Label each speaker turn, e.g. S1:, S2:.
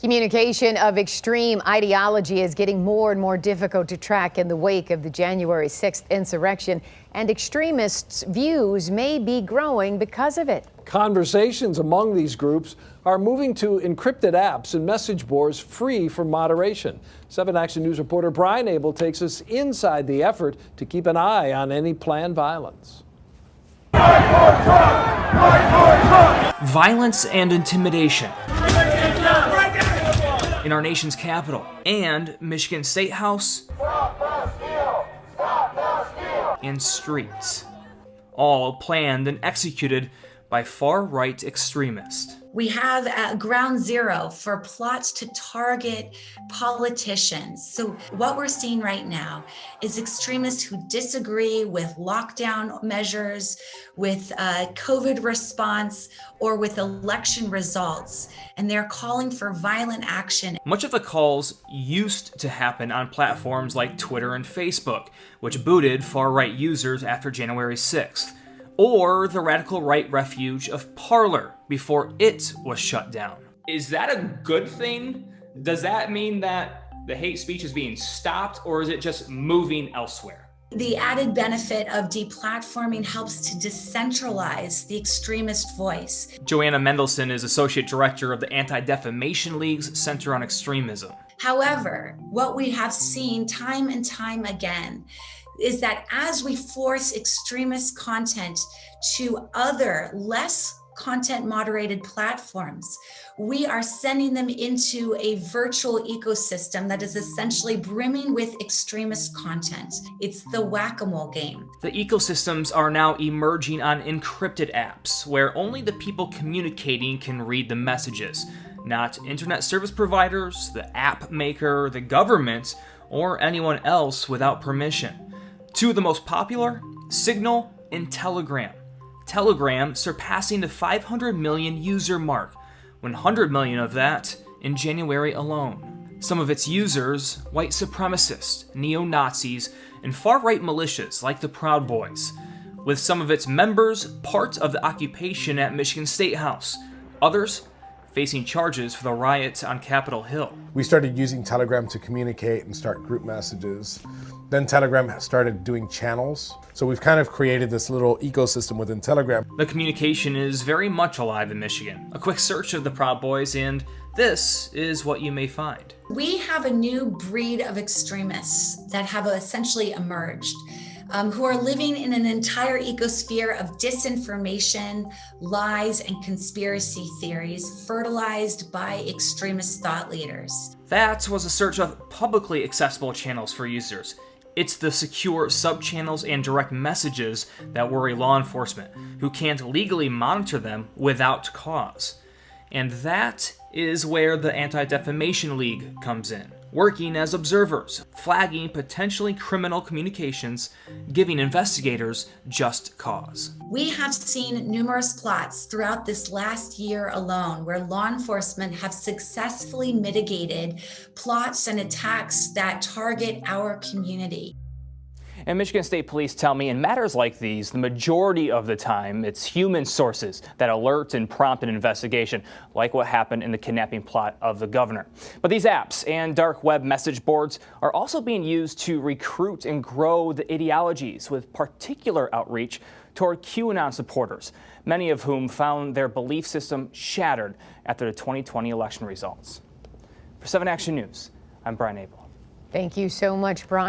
S1: Communication of extreme ideology is getting more and more difficult to track in the wake of the January 6th insurrection, and extremists' views may be growing because of it.
S2: Conversations among these groups are moving to encrypted apps and message boards free from moderation. 7 Action News reporter Brian Abel takes us inside the effort to keep an eye on any planned violence.
S3: Violence and intimidation in our nation's capital and Michigan State House and streets, all planned and executed by far-right extremists.
S4: We have ground zero for plots to target politicians. So what we're seeing right now is extremists who disagree with lockdown measures, with COVID response, or with election results, and they're calling for violent action.
S3: Much of the calls used to happen on platforms like Twitter and Facebook, which booted far-right users after January 6th. Or the radical right refuge of Parler before it was shut down. Is that a good thing? Does that mean that the hate speech is being stopped, or is it just moving elsewhere?
S4: The added benefit of deplatforming helps to decentralize the extremist voice.
S3: Joanna Mendelson is Associate Director of the Anti-Defamation League's Center on Extremism.
S4: However, what we have seen time and time again is that as we force extremist content to other, less content moderated platforms, we are sending them into a virtual ecosystem that is essentially brimming with extremist content. It's the whack-a-mole game.
S3: The ecosystems are now emerging on encrypted apps, where only the people communicating can read the messages, not internet service providers, the app maker, the government, or anyone else without permission. Two of the most popular, Signal and Telegram. Telegram surpassing the 500 million user mark, 100 million of that in January alone. Some of its users, white supremacists, neo-Nazis, and far-right militias like the Proud Boys, with some of its members part of the occupation at Michigan State House, others facing charges for the riots on Capitol Hill.
S5: We started using Telegram to communicate and start group messages. Then Telegram started doing channels. So we've kind of created this little ecosystem within Telegram.
S3: The communication is very much alive in Michigan. A quick search of the Proud Boys and this is what you may find.
S4: We have a new breed of extremists that have essentially emerged. Who are living in an entire ecosphere of disinformation, lies, and conspiracy theories fertilized by extremist thought leaders.
S3: That was a search of publicly accessible channels for users. It's the secure sub-channels and direct messages that worry law enforcement, who can't legally monitor them without cause. And that is where the Anti-Defamation League comes in, working as observers, flagging potentially criminal communications, giving investigators just cause.
S4: We have seen numerous plots throughout this last year alone where law enforcement have successfully mitigated plots and attacks that target our community.
S3: And Michigan State Police tell me in matters like these, the majority of the time, it's human sources that alert and prompt an investigation, like what happened in the kidnapping plot of the governor. But these apps and dark web message boards are also being used to recruit and grow the ideologies, with particular outreach toward QAnon supporters, many of whom found their belief system shattered after the 2020 election results. For 7 Action News, I'm Brian Abel.
S1: Thank you so much, Brian.